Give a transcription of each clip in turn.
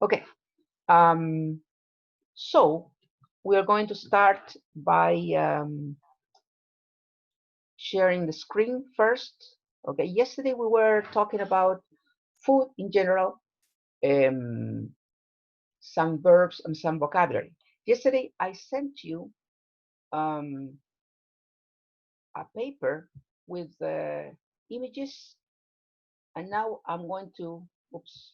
Okay. So we are going to start by sharing the screen first. Okay. Yesterday we were talking about food in general, some verbs and some vocabulary. Yesterday I sent you a paper with images, and now I'm going to, oops,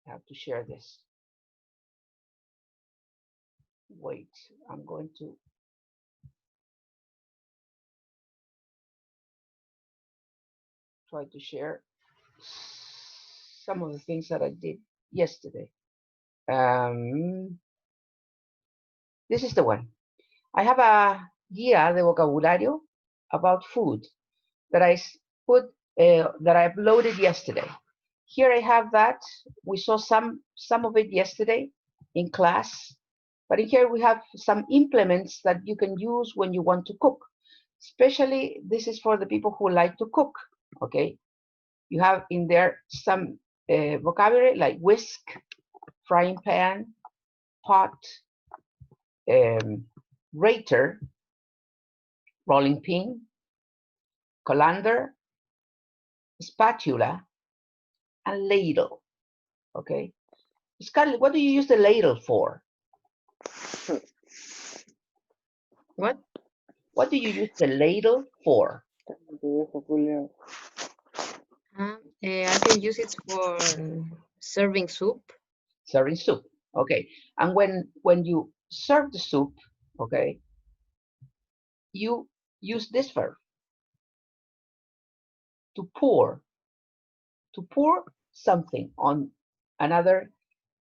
I have to share this. Wait, I'm going to try to share some of the things that I did yesterday. This is the one. I have a guía de vocabulario about food that I put that I uploaded yesterday. Here I have that. We saw some of it yesterday in class, but in here we have some implements that you can use when you want to cook. Especially this is for the people who like to cook. Okay, you have in there some vocabulary like whisk, frying pan, pot, rater, rolling pin, colander, spatula, and ladle. Okay, Scarlett, what do you use the ladle for? What? What do you use the ladle for? I can use it for serving soup. Serving soup. Okay, and when you serve the soup, okay, you use this verb to pour something on another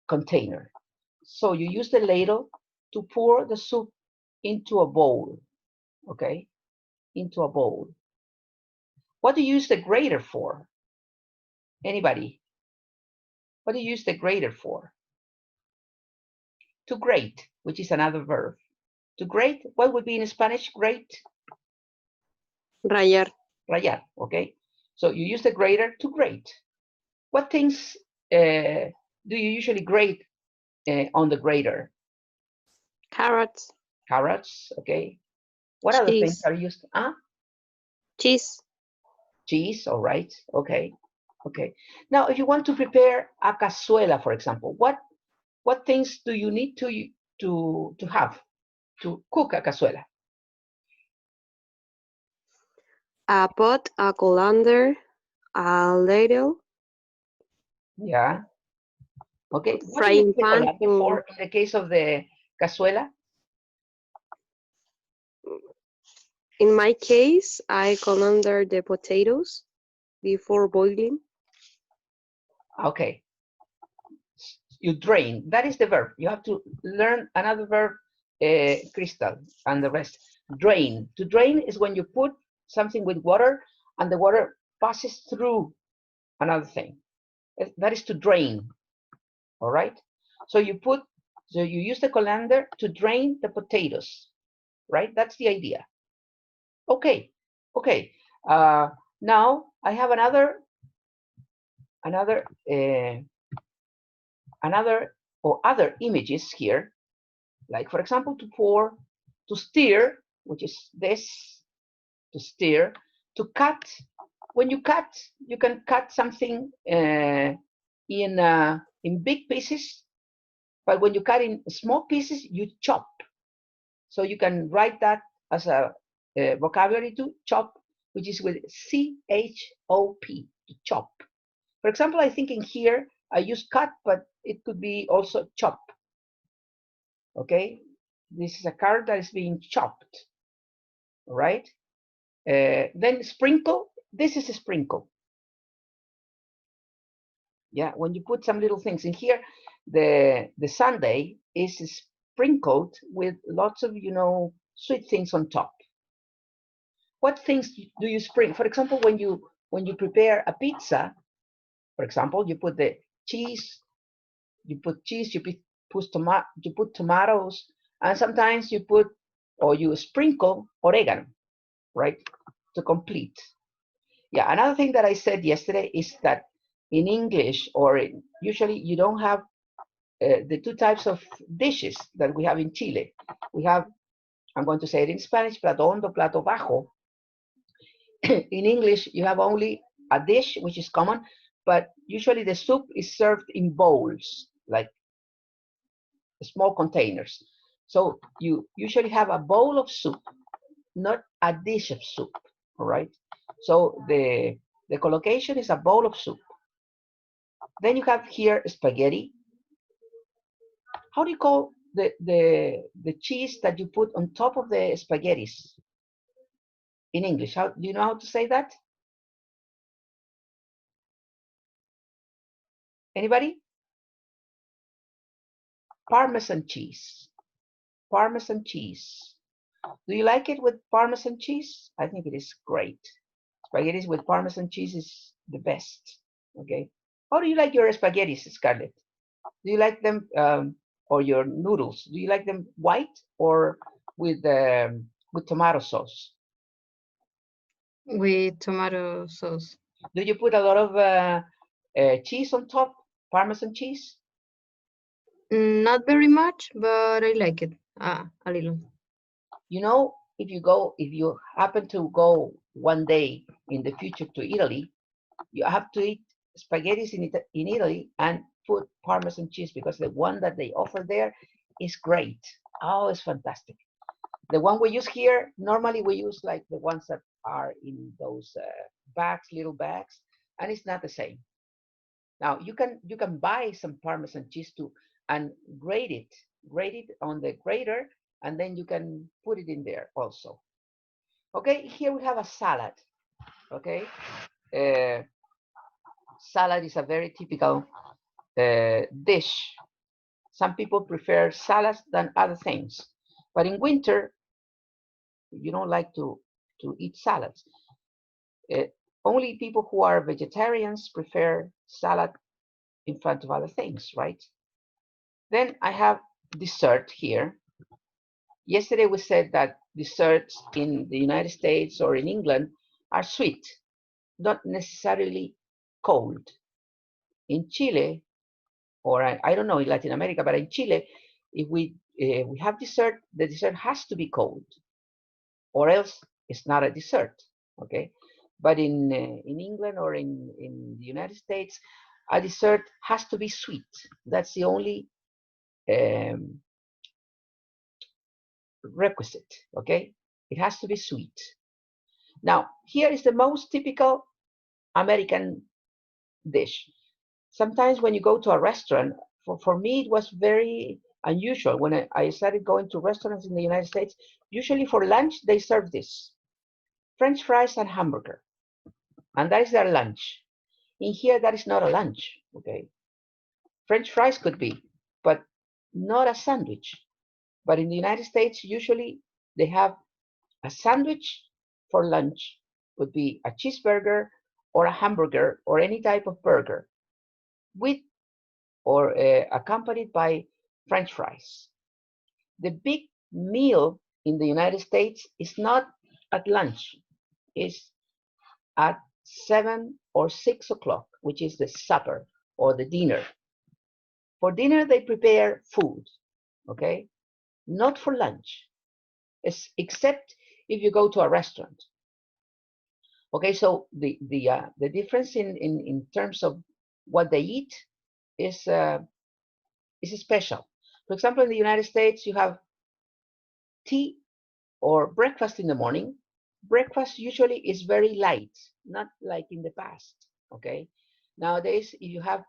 container. So you use the ladle to pour the soup into a bowl, okay, into a bowl. What do you use the grater for? Anybody? What do you use the grater for? To grate, which is another verb. To grate, what would be in Spanish grate? Rayar. Rayar, okay? So you use the grater to grate. What things do you usually grate on the grater? Carrots. Carrots, okay. What other things are used? Cheese. Cheese, all right, okay, okay. Now, if you want to prepare a cazuela, for example, what things do you need to have to cook a cazuela? A pot, a colander, a ladle. Yeah. Okay. What do you Frying use the pan. colander for in the case of the cazuela? In my case, I colander the potatoes before boiling. Okay. You drain. That is the verb. You have to learn another verb, Crystal, and the rest. Drain. To drain is when you put something with water and the water passes through another thing. That is to drain. All right. So you use the colander to drain the potatoes, right? That's the idea. Okay. Okay. Now I have another or other images here, like for example, to pour, to stir, which is this, to stir, to cut. When you cut, you can cut something in big pieces, but when you cut in small pieces, you chop. So you can write that as a vocabulary to chop, which is with C-H-O-P, to chop. For example, I think in here I use cut, but it could be also chop. Okay, this is a carrot that is being chopped. All right. Then sprinkle. This is a sprinkle. Yeah, when you put some little things in here, the sundae is sprinkled with lots of sweet things on top. What things do you sprinkle? For example, when you prepare a pizza, for example, you put the cheese, you put tomatoes, and sometimes you put or you sprinkle oregano, right, to complete. Yeah, another thing that I said yesterday is that in English, or usually you don't have the two types of dishes that we have in Chile. We have, I'm going to say it in Spanish, plato hondo, plato bajo. In English, you have only a dish, which is common, but usually the soup is served in bowls, like small containers. So you usually have a bowl of soup, not a dish of soup, all right? So the collocation is a bowl of soup. Then you have here spaghetti. How do you call the cheese that you put on top of the spaghettis in English? How do you know how to say that? Anybody? Parmesan cheese. Parmesan cheese. Do you like it with Parmesan cheese? I think it is great. Spaghettis with Parmesan cheese is the best. Okay. How do you like your spaghettis, Scarlett? Do you like them, or your noodles? Do you like them white or with tomato sauce? With tomato sauce. Do you put a lot of cheese on top, Parmesan cheese? Not very much, but I like it. A little. You know, if you happen to go one day in the future to Italy, you have to eat spaghettis in Italy and put Parmesan cheese, because the one that they offer there is great. Oh, it's fantastic. The one we use here, normally we use like the ones that are in those bags, little bags, and it's not the same. Now you can buy some Parmesan cheese too and grate it on the grater, and then you can put it in there also. Okay, here we have a salad. Okay, uh, salad is a very typical dish. Some people prefer salads than other things, but in winter you don't like to eat salads. Uh, Only people who are vegetarians prefer salad in front of other things, right? Then I have dessert here. Yesterday we said that desserts in the United States or in England are sweet, not necessarily cold. In Chile, or I don't know in Latin America, but in Chile, if we have dessert, the dessert has to be cold, or else it's not a dessert. Okay, but in England or in the United States, a dessert has to be sweet. That's the only um, requisite. Okay, it has to be sweet. Now here is the most typical American dish. Sometimes when you go to a restaurant, for me it was very unusual when I started going to restaurants in the United States. Usually for lunch they serve this: French fries and hamburger, and that is their lunch. In here, that is not a lunch. Okay, French fries could be, but not a sandwich. But in the United States, usually they have a sandwich for lunch, would be a cheeseburger or a hamburger or any type of burger, with or accompanied by French fries. The big meal in the United States is not at lunch, it's at 7 or 6 o'clock, which is the supper or the dinner. For dinner, they prepare food, okay? Not for lunch, except if you go to a restaurant. Okay, so the difference in terms of what they eat is special. For example, in the United States, you have tea or breakfast in the morning. Breakfast usually is very light, not like in the past. Okay, nowadays if you have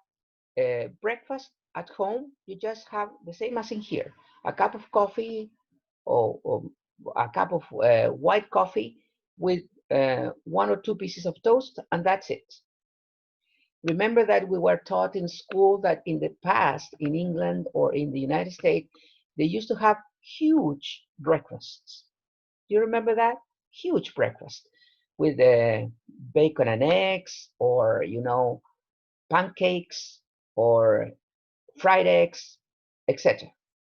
breakfast at home, you just have the same as in here: a cup of coffee, or a cup of white coffee with 1 or 2 pieces of toast, and that's it. Remember that we were taught in school that in the past, in England or in the United States, they used to have huge breakfasts. Do you remember that? Huge breakfast with bacon and eggs, or pancakes, or fried eggs, etc.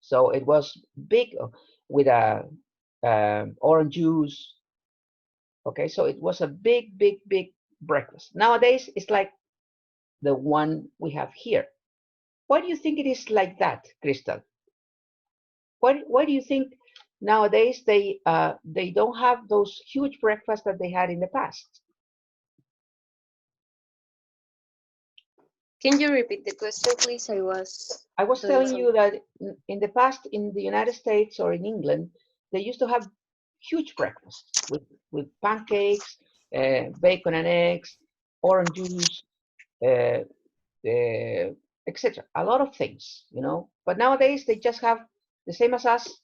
So it was big, with a orange juice. Okay, so it was a big, big, big breakfast. Nowadays, it's like the one we have here. Why do you think it is like that, Crystal? Why do you think nowadays they don't have those huge breakfasts that they had in the past? Can you repeat the question, please? I was doing telling you something. that in the past, in the United States or in England, they used to have huge breakfasts with pancakes, bacon and eggs, orange juice, uh, etc. A lot of things, you know. But nowadays they just have the same as us,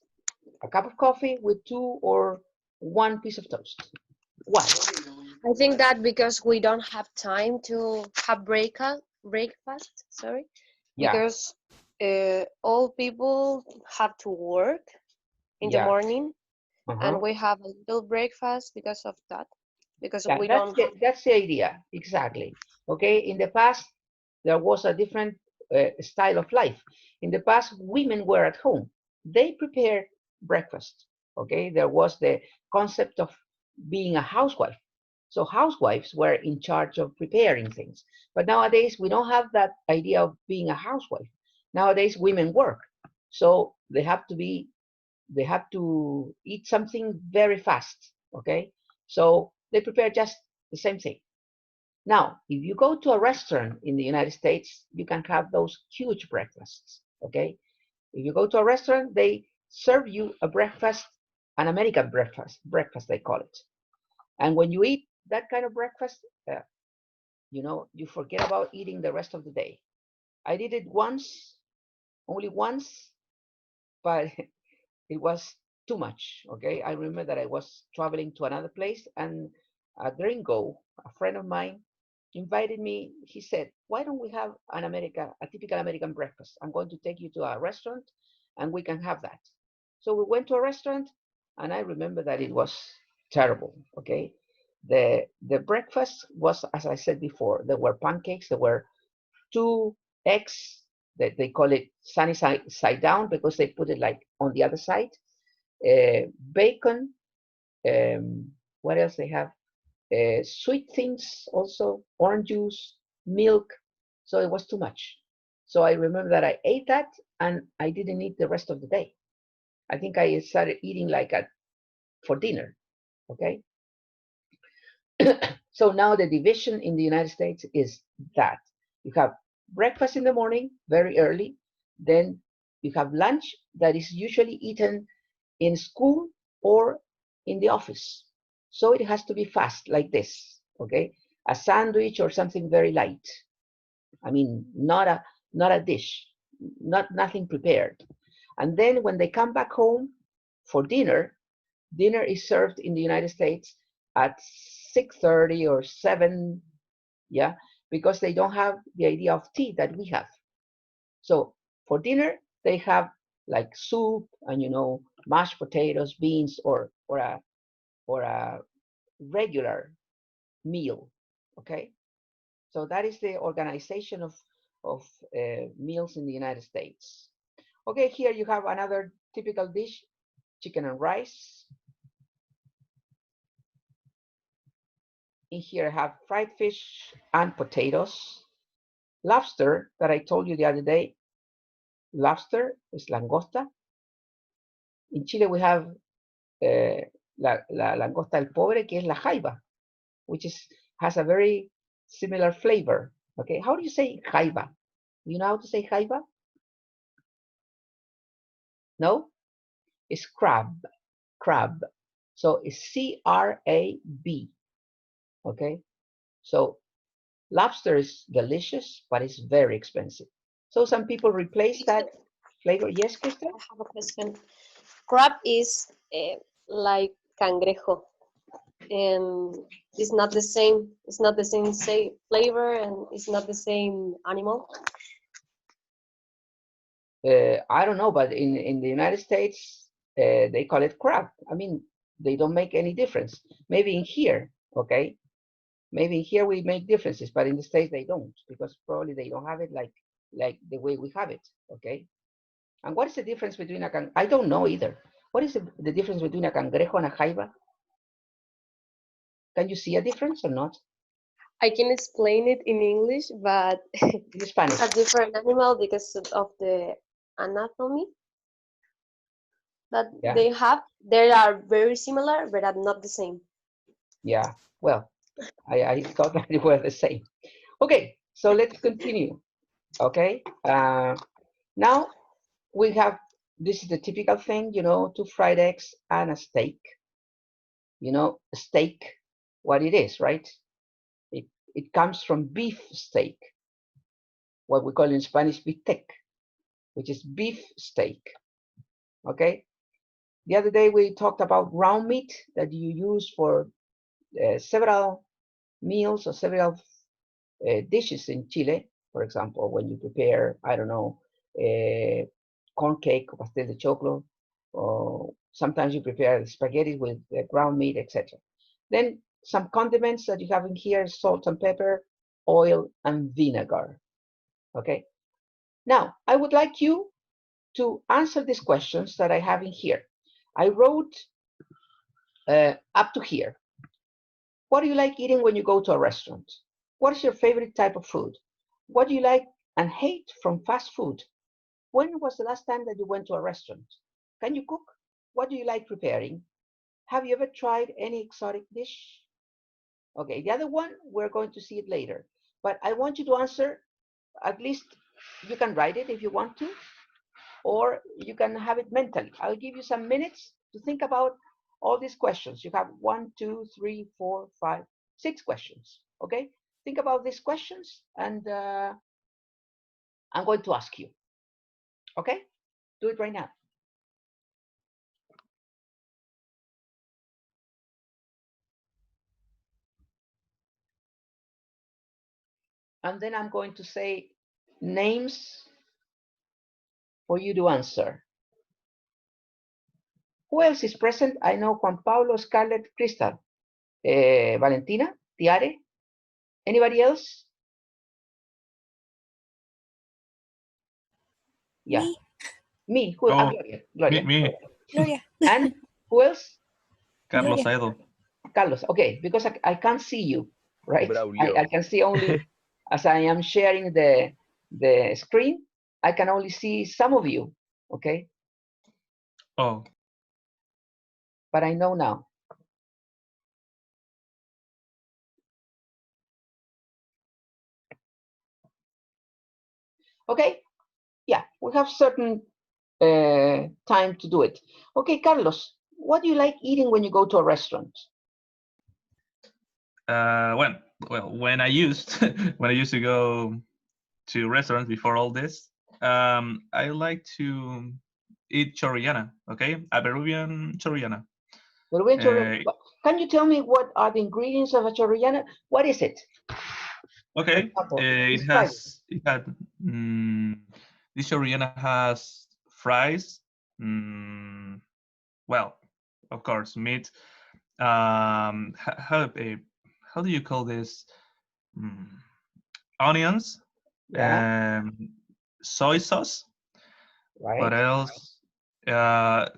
a cup of coffee with two or one piece of toast. Why? I think that because we don't have time to have breakfast, sorry, Yeah, because all people have to work in the yeah, morning, and uh-huh. we have a little breakfast because of that, because Yeah, we don't have. that's the idea exactly. Okay, in the past there was a different style of life. In the past, women were at home; they prepared breakfast. Okay, there was the concept of being a housewife. So housewives were in charge of preparing things. But nowadays we don't have that idea of being a housewife. Nowadays women work, so they have to eat something very fast. Okay, so they prepare just the same thing. Now, if you go to a restaurant in the United States, you can have those huge breakfasts. Okay, if you go to a restaurant, they serve you a breakfast, an American breakfast they call it. And when you eat that kind of breakfast, you know, you forget about eating the rest of the day. I did it once, only once, but it was too much. Okay, I remember that I was traveling to another place, and a gringo, a friend of mine, invited me. He said, "Why don't we have a typical American breakfast? I'm going to take you to a restaurant, and we can have that." So we went to a restaurant, and I remember that it was terrible. Okay, the breakfast was, as I said before, there were pancakes, there were two eggs that they call it sunny side down because they put it like on the other side. Bacon. What else they have? Sweet things also, orange juice, milk. So it was too much. So I remember that I ate that and I didn't eat the rest of the day. I think I started eating like for dinner. Okay. So now the division in the United States is that you have breakfast in the morning, very early, then you have lunch that is usually eaten in school or in the office. So it has to be fast, like this, okay? A sandwich or something very light. I mean, not a dish, nothing prepared. And then when they come back home for dinner, dinner is served in the United States at 6:30 or 7, yeah, because they don't have the idea of tea that we have. So for dinner, they have like soup and mashed potatoes, beans, or a regular meal. Okay, so that is the organization of meals in the United States. Okay, here you have another typical dish: chicken and rice. In here I have fried fish and potatoes. Lobster that I told you the other day. Lobster is langosta. In Chile we have la langosta del pobre, que es la jaiba, which has a very similar flavor. Okay, how do you say jaiba? Do you know how to say jaiba? No, it's crab. Crab. So it's CRAB. Okay, so lobster is delicious, but it's very expensive. So some people replace that flavor. Yes, Krista? I have a question. Crab is like cangrejo, and it's not the same. It's not the same say flavor, and it's not the same animal. I don't know, but in the United States, they call it crab. I mean, they don't make any difference. Maybe in here, okay? Maybe in here we make differences, but in the States they don't, because probably they don't have it like the way we have it, okay? And what is the difference between I don't know either. What is the difference between a cangrejo and a jaiba? Can you see a difference or not? I can explain it in English, but In Spanish. it's a different animal because of the anatomy that Yeah. they have. They are very similar, but are not the same. Yeah. Well, I thought that they were the same. Okay, so let's continue. Okay. Now we have, this is the typical thing, you know, 2 fried eggs and a steak. You know, a steak, what it is, right? It comes from beef steak, what we call in Spanish bistec, which is beef steak. Okay. The other day we talked about ground meat that you use for several meals or several dishes in Chile. For example, when you prepare, I don't know, corn cake or pastel de choclo, or sometimes you prepare spaghetti with ground meat, etc. Then some condiments that you have in here: salt and pepper, oil, and vinegar. Okay. Now, I would like you to answer these questions that I have in here. I wrote up to here. What do you like eating when you go to a restaurant? What is your favorite type of food? What do you like and hate from fast food? When was the last time that you went to a restaurant? Can you cook? What do you like preparing? Have you ever tried any exotic dish? Okay, the other one, we're going to see it later. But I want you to answer, at least you can write it if you want to, or you can have it mentally. I'll give you some minutes to think about all these questions. You have 1, 2, 3, 4, 5, 6 questions. Okay, think about these questions, and I'm going to ask you. Okay, do it right now. And then I'm going to say names for you to answer. Who else is present? I know Juan Pablo, Scarlett, Crystal, Valentina, Tiare. Anybody else? Yeah. Me. Who? Oh, Gloria. Gloria. me. Gloria. And who else? Carlos Gloria. Aedo. Carlos. Okay, because I can't see you, right? I can see only, as I am sharing the screen, I can only see some of you, okay? Oh, But I know now. Okay, yeah, we have certain time to do it. Okay, Carlos, what do you like eating when you go to a restaurant? when I used when I used to go to restaurants before all this, I like to eat chorrillana. Okay, a Peruvian chorrillana. Peruvian chorrillana. Can you tell me what are the ingredients of a chorrillana? What is it? Okay, it describe has it had this chorrillana has fries. Well, of course, meat. How do you call this? Mm, Onions, Yeah, soy sauce. What right. else? Uh,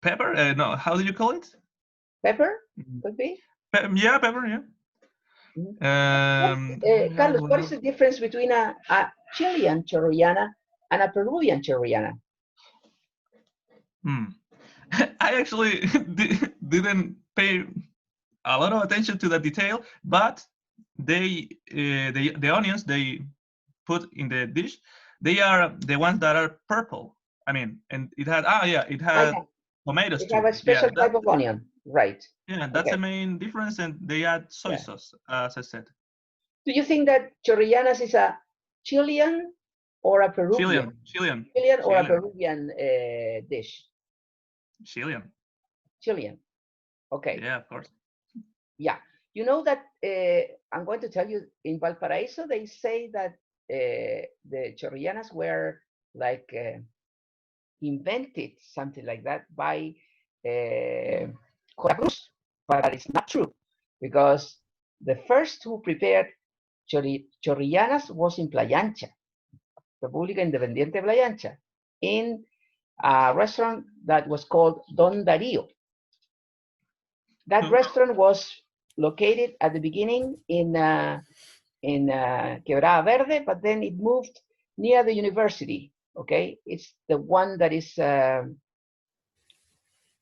Pepper? No, how do you call it? Pepper Mm, could be. Yeah, pepper. Yeah. Mhm. What Carlos, what is else? the difference between a Chilean chorrillana and a Peruvian chorrillana? Hmm. I actually didn't pay a lot of attention to the detail, but the onions they put in the dish, they are the ones that are purple. I mean, and it had Yeah. tomatoes They have too. a special type of onion, right? Yeah, that's the Okay. main difference, and they add soy Yeah. sauce, as I said. Do you think that chorrillanas is a Chilean or a Peruvian? Chilean or a Peruvian dish? Chilean. Chilean. Okay. Yeah, of course. Yeah. You know that I'm going to tell you in Valparaiso, they say that the chorrillanas were like invented, something like that, by Cruz, but it's not true because the first who prepared chorrillanas was in Playa Ancha, República Independiente de Playa Ancha, in a restaurant that was called Don Darío. That restaurant was located at the beginning in Quebrada Verde, but then it moved near the university. Okay, it's the one that is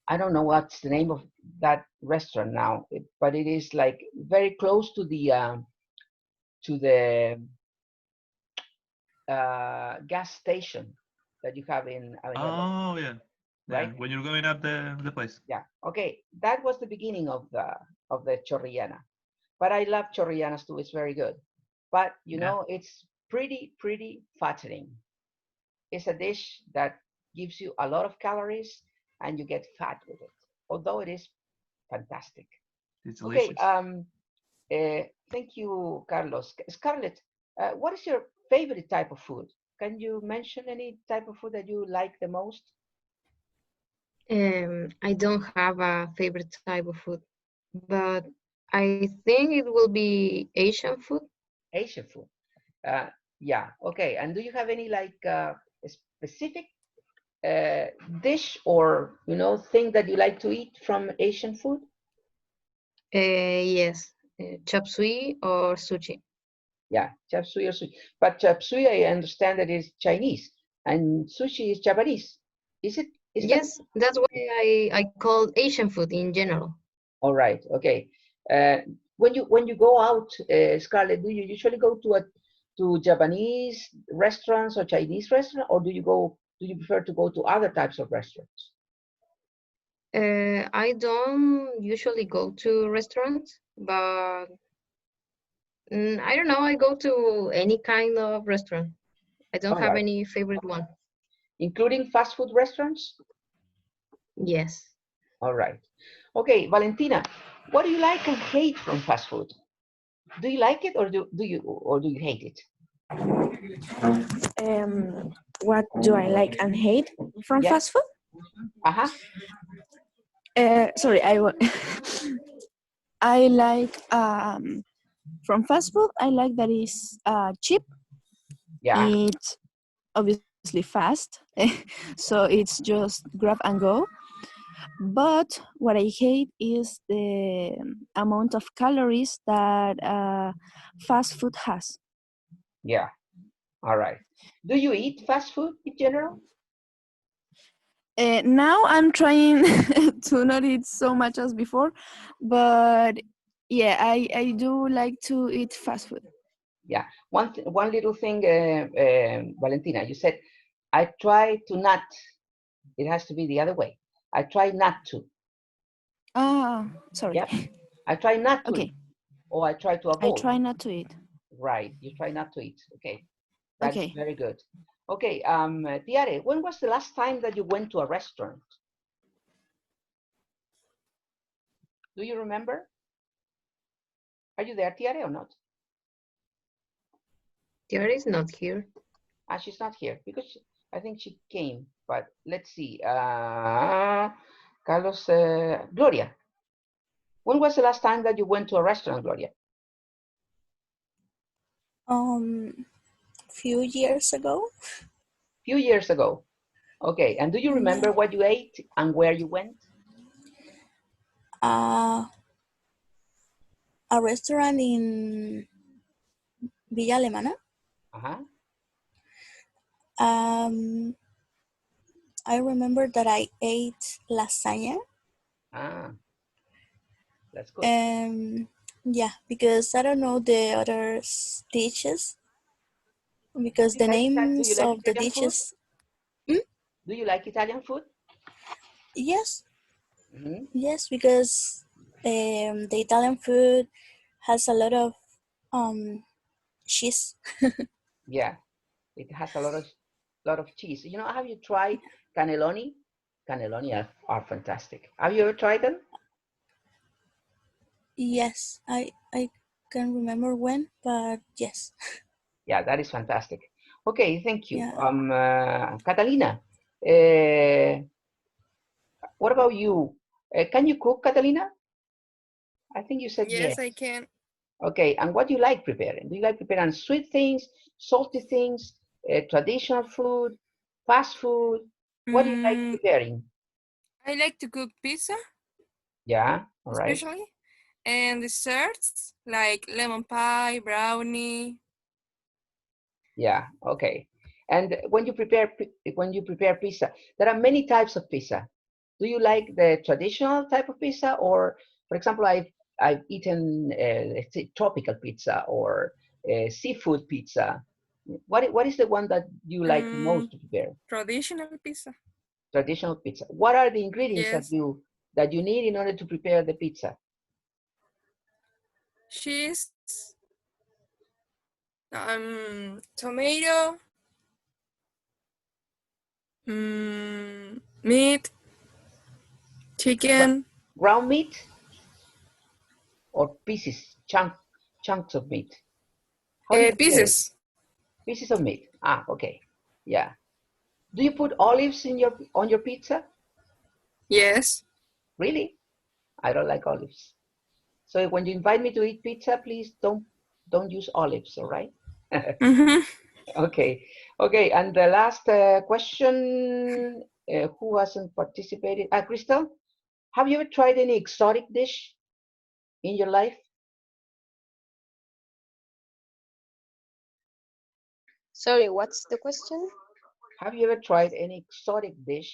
I don't know what's the name of that restaurant now, but it is like very close to the gas station that you have in Avenida, Oh yeah, yeah. right? When you're going up the place. Yeah. Okay, that was the beginning of the chorrillana, but I love chorrillanas too. It's very good, but you Yeah. know it's pretty fattening. It's a dish that gives you a lot of calories and you get fat with it, although it is fantastic. It's Okay, delicious. thank you, Carlos. Scarlett, what is your favorite type of food? Can you mention any type of food that you like the most? I don't have a favorite type of food, but I think it will be Asian food. Asian food. Uh, yeah, okay. And do you have any like specific uh, dish or thing that you like to eat from Asian food? Yes, chop suey or sushi. Yeah, chop suey or sushi. But chop suey, I understand that is Chinese, and sushi is Japanese. Is it? Is that Yes, that's why I call Asian food in general. all right? Okay. Uh, when you go out, Scarlett, do you usually go to Japanese restaurants or Chinese restaurant, or do you prefer to go to other types of restaurants? I don't usually go to restaurants, but I don't know. I go to any kind of restaurant. I don't All have right, any favorite one. including fast food restaurants. Yes. All right. Okay, Valentina, what do you like and hate from fast food? Do you like it or do you hate it? What do I like and hate from Yeah. fast food? Uh-huh. Sorry, I like from fast food. I like that is cheap. Yeah. It's obviously fast, so it's just grab and go. But what I hate is the amount of calories that fast food has. Yeah. All right. Do you eat fast food in general? Now I'm trying to not eat so much as before, but yeah, I do like to eat fast food. Yeah. One little thing, Valentina, you said, I try to not. It has to be the other way. I try not to. Ah, sorry. Yep. I try not to Okay, eat, or I try to I avoid. try not to eat. Right. You try not to eat. Okay. That is Okay. very good. Okay. Tiare, when was the last time that you went to a restaurant? Do you remember? Are you there, Tiare, or not? Tiara is not here. Ah, she's not here because I think she came. But let's see. Carlos, Gloria, when was the last time that you went to a restaurant, Gloria? Few years ago. Few years ago. Okay. And do you remember Yeah. what you ate and where you went? A restaurant in Villa Alemana. Uh-huh. Um, I remember that I ate lasagna. Ah, that's good. Yeah, because I don't know the other dishes because Do you the like do you names like of the Italian food? dishes. Do you like Italian food? Yes, Mm-hmm. yes, because the Italian food has a lot of cheese. Yeah, it has a lot of cheese. Have you tried cannelloni? Cannelloni are fantastic. Have you ever tried them? Yes, I can't remember when, but yes. Yeah, that is fantastic. Okay, thank you. Yeah. Catalina, what about you? Can you cook, Catalina? I think you said yes. Yes, I can. Okay, and what do you like preparing? Do you like preparing sweet things, salty things, traditional food, fast food? What do you like Mm, preparing? I like to cook pizza, Yeah, all right. especially, And desserts like lemon pie, brownie. Yeah, okay. And when you prepare pizza, there are many types of pizza. Do you like the traditional type of pizza, or, for example, I've eaten let's say tropical pizza or seafood pizza. What is the one that you like most Mm, to prepare? traditional pizza. Traditional pizza. What are the ingredients Yes. that you need in order to prepare the pizza? Cheese, tomato, meat, Gra- chicken, Ground meat or chunks of meat? How do you prepare it? pieces. Pieces of meat. Ah, okay. Yeah. Do you put olives in your on your pizza? Yes. Really? I don't like olives. So when you invite me to eat pizza, please don't use olives, all right? Mm-hmm. Okay. Okay, and the last question, who hasn't participated? Crystal, have you ever tried any exotic dish in your life? Sorry, what's the question? Have you ever tried any exotic dish?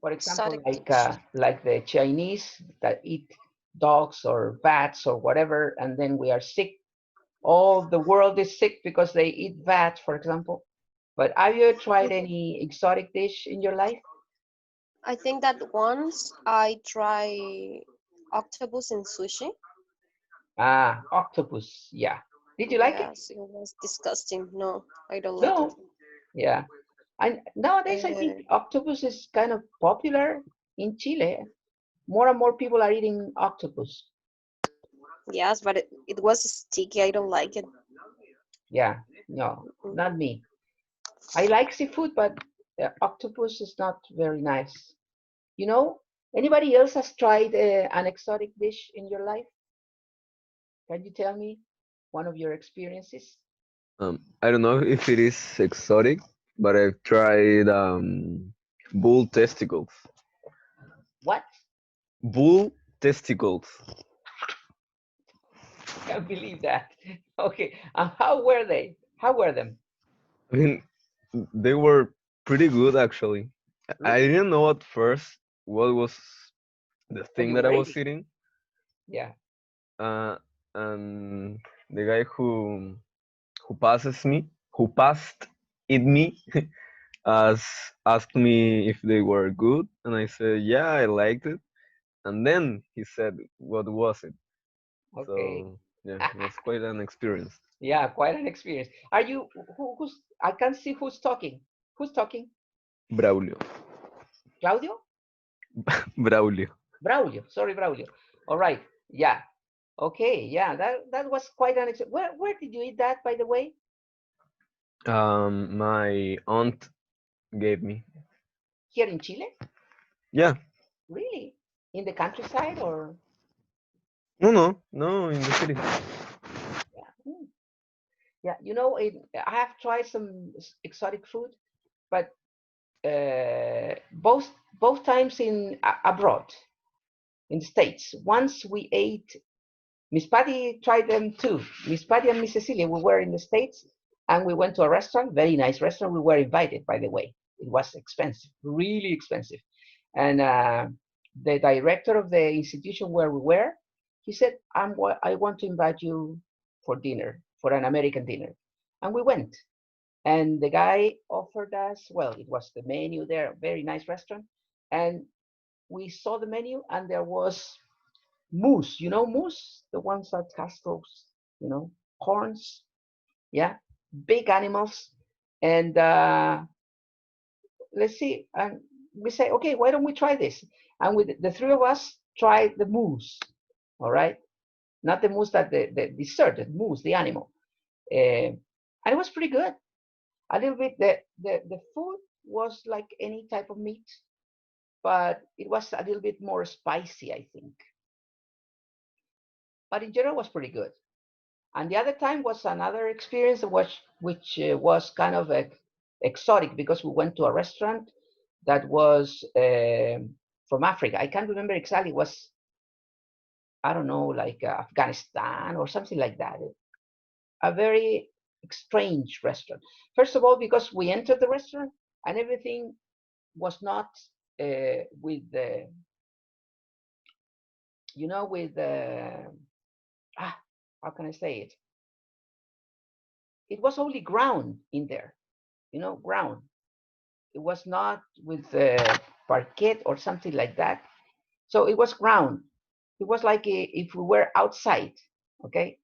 For example, Exotic dish. like the Chinese that eat dogs or bats or whatever, and then we are sick. All the world is sick because they eat bats, for example. But have you ever tried any exotic dish in your life? I think that once I try octopus in sushi. Ah, octopus. Yeah. Did you like it? Yes, it was disgusting. No, I don't like it. No. Yeah. And nowadays, I think Uh, octopus is kind of popular in Chile. More and more people are eating octopus. yes, but it was sticky. I don't like it. Yeah. No, Mm. not me. I like seafood, but octopus is not very nice. You know, anybody else has tried an exotic dish in your life? Can you tell me one of your experiences? I don't know if it is exotic, but I've tried bull testicles. What? Bull testicles. Can't believe that. Okay, and how were they? How were them? I mean, they were pretty good actually. I Really? didn't know at first what was the Oh, thing you that I were was eating? eating, Yeah. uh, and the guy who passed it me, as asked me if they were good, and I said, yeah, I liked it. And then he said, what was it? Okay. So yeah, it was quite an experience. Yeah, quite an experience. Are you who's I can't see who's talking. Who's talking? Braulio. Claudio? Braulio. Braulio. Sorry, Braulio. All right. Yeah. Okay. Yeah, that was quite an experience. Where did you eat that, by the way? My aunt gave me. Here in Chile? Yeah. Really? In the countryside or? No, in the city. Yeah. Yeah. You know, I have tried some exotic food, but both times in abroad in the States. Once we ate. Miss Patty tried them too. Miss Patty and Miss Cecilia, we were in the States and we went to a restaurant, very nice restaurant. We were invited, by the way. It was expensive, really expensive. And the director of the institution where we were, he said, I want to invite you for dinner, for an American dinner. And we went. And the guy offered us, well, it was the menu there, very nice restaurant. And we saw the menu and there was moose, moose, the ones that has those, horns, yeah, big animals. And let's see, and we say, okay, why don't we try this? And with the three of us tried the moose, all right, not the moose that the dessert, the moose, the animal, and it was pretty good. A little bit, the food was like any type of meat, but it was a little bit more spicy, I think. But in general, it was pretty good. And the other time was another experience which was kind of exotic because we went to a restaurant that was from Africa. I can't remember exactly. It was I don't know, like Afghanistan or something like that. A very strange restaurant. First of all, because we entered the restaurant and everything was not with the, with the, how can I say it? It was only ground in there, ground. It was not with parquet or something like that. So it was ground. It was like if we were outside, okay?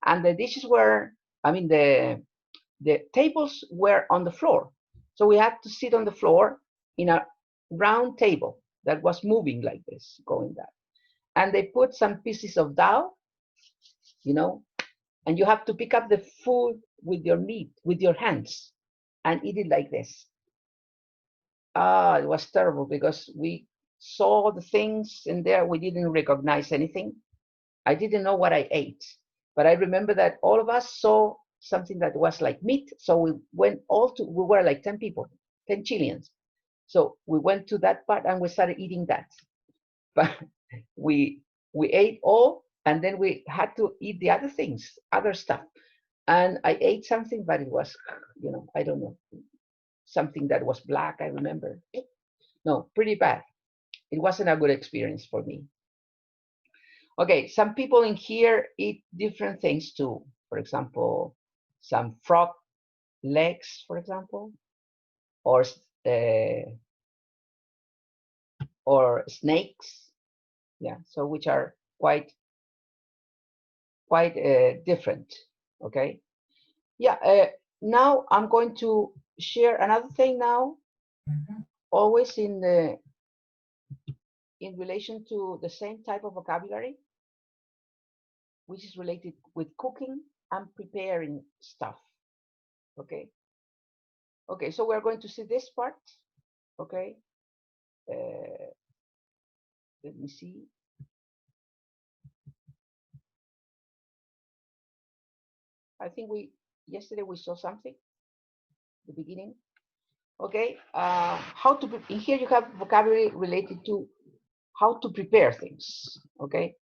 And the dishes were, I mean, the tables were on the floor. So we had to sit on the floor in a round table that was moving like this, going down. And they put some pieces of dough, and you have to pick up the food with your meat, with your hands, and eat it like this. It was terrible because we saw the things in there. We didn't recognize anything. I didn't know what I ate, but I remember that all of us saw something that was like meat. So we were like 10 people, 10 Chileans. So we went to that part and we started eating that. But we ate all, and then we had to eat the other things, other stuff. And I ate something, but it was, I don't know, something that was black, I remember. No, pretty bad. It wasn't a good experience for me. Okay, some people in here eat different things too. For example, some frog legs, for example, or snakes. Yeah, so which are quite different. Okay. Yeah. Now I'm going to share another thing now, always in relation to the same type of vocabulary, which is related with cooking and preparing stuff. Okay. Okay, so we're going to see this part. Okay. Let me see. I think yesterday we saw something, the beginning. Okay. How to, in here you have vocabulary related to how to prepare things. Okay.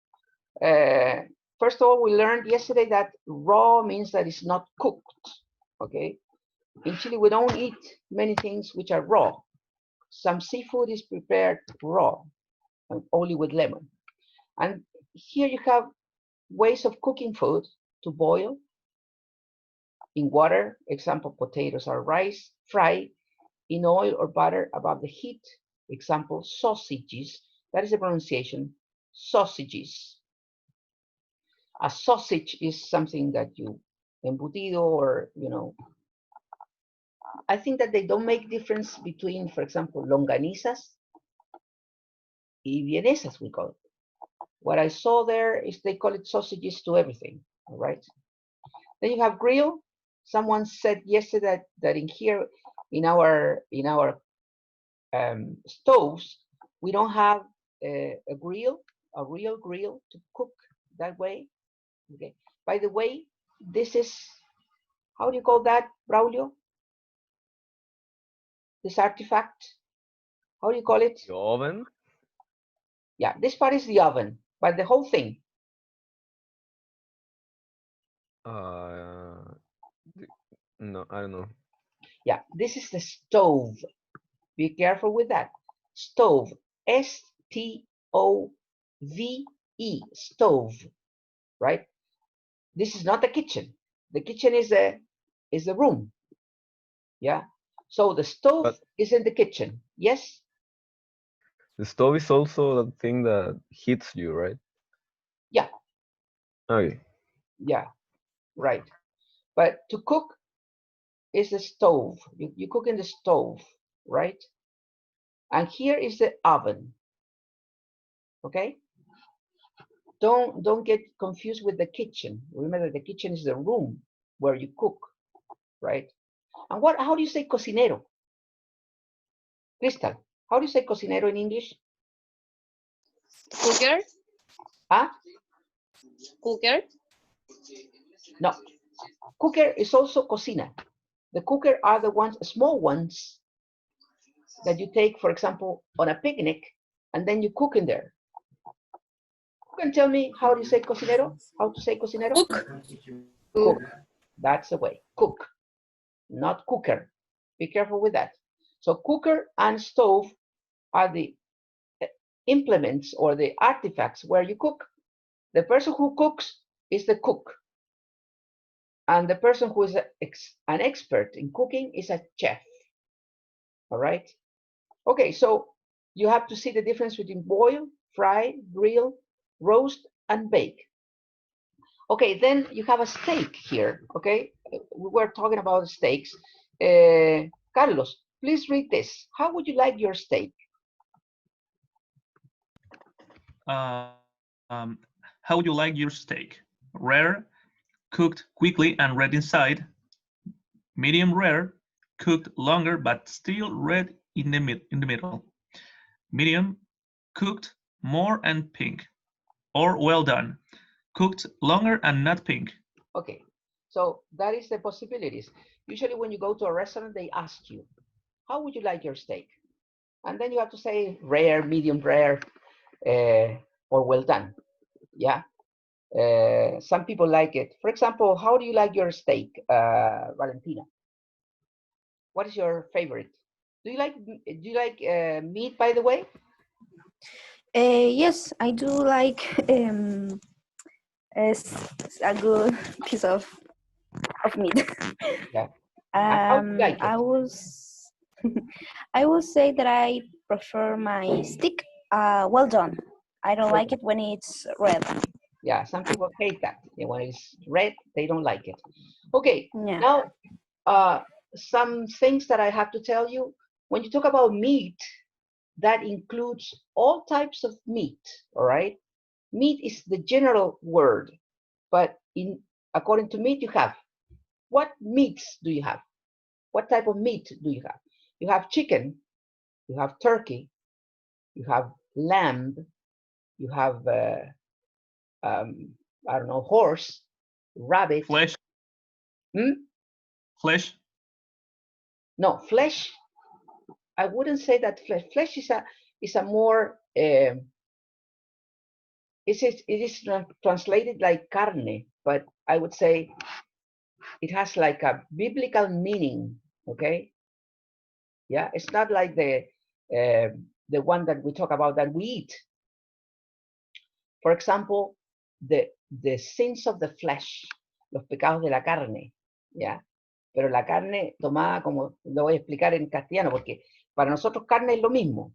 First of all, we learned yesterday that raw means that it's not cooked. Okay. In Chile, we don't eat many things which are raw. Some seafood is prepared raw, only with lemon. And here you have ways of cooking food: to boil in water, example, potatoes or rice; fry in oil or butter above the heat, example, sausages. That is the pronunciation, sausages. A sausage is something that you embutido, or I think that they don't make difference between, for example, longanizas y vienesas, we call it. What I saw there is they call it sausages to everything. All right. Then you have grill. Someone said yesterday that in here, in our stoves, we don't have a real grill to cook that way. Okay. By the way, this is, how do you call that, Braulio? This artifact, how do you call it? The oven? Yeah, this part is the oven, but the whole thing. No, I don't know. Yeah, this is the stove. Be careful with that. Stove, S-T-O-V-E, stove, right? This is not the kitchen. The kitchen is the room. Yeah. So the stove But is in the kitchen. Yes. the stove is also the thing that heats you, right? Yeah. Okay. Yeah. Right. But to cook is the stove. You cook in the stove, right? And here is the oven. Okay. Don't get confused with the kitchen. Remember, the kitchen is the room where you cook, right? And how do you say cocinero? Crystal, how do you say cocinero in English? Cooker? Huh? Cooker? No. Cooker is also cocina. The cooker are the ones, small ones, that you take, for example, on a picnic, and then you cook in there. Who can tell me how do you say cocinero? How to say cocinero? Cook. Cook. That's the way. Cook, not cooker. Be careful with that. So cooker and stove are the implements or the artifacts where you cook. The person who cooks is the cook. And the person who is an expert in cooking is a chef. All right? Okay, so you have to see the difference between boil, fry, grill, roast, and bake. Okay, then you have a steak here, okay? We were talking about steaks. Carlos, please read this. How would you like your steak? How would you like your steak? Rare, cooked quickly and red inside. Medium rare, cooked longer but still red in the middle. Medium, cooked more and pink. Or well done, cooked longer and not pink. Okay, so that is the possibilities. Usually when you go to a restaurant, they ask you, how would you like your steak? And then you have to say rare, medium rare, or well done. Yeah. Some people like it. For example, how do you like your steak, Valentina? What is your favorite? Do you like meat, by the way? Yes, I do like a good piece of meat. Yeah. How do you like I it? was I will say that I prefer my steak well done. I don't like it when it's red. Yeah, some people hate that. When it's red, they don't like it. Okay, Yeah. now some things that I have to tell you. When you talk about meat, that includes all types of meat, all right? Meat is the general word, but according to meat, you have, what meats do you have? What type of meat do you have? You have chicken, you have turkey, you have lamb, you have, I don't know, horse, rabbit. Flesh. Flesh. No, flesh. I wouldn't say that flesh. Flesh is a more it is translated like carne, but I would say it has like a biblical meaning. Okay, yeah, it's not like the one that we talk about that we eat. For example, the sins of the flesh, los pecados de la carne, yeah. Pero la carne tomada como, lo voy a explicar en castellano, porque para nosotros carne es lo mismo.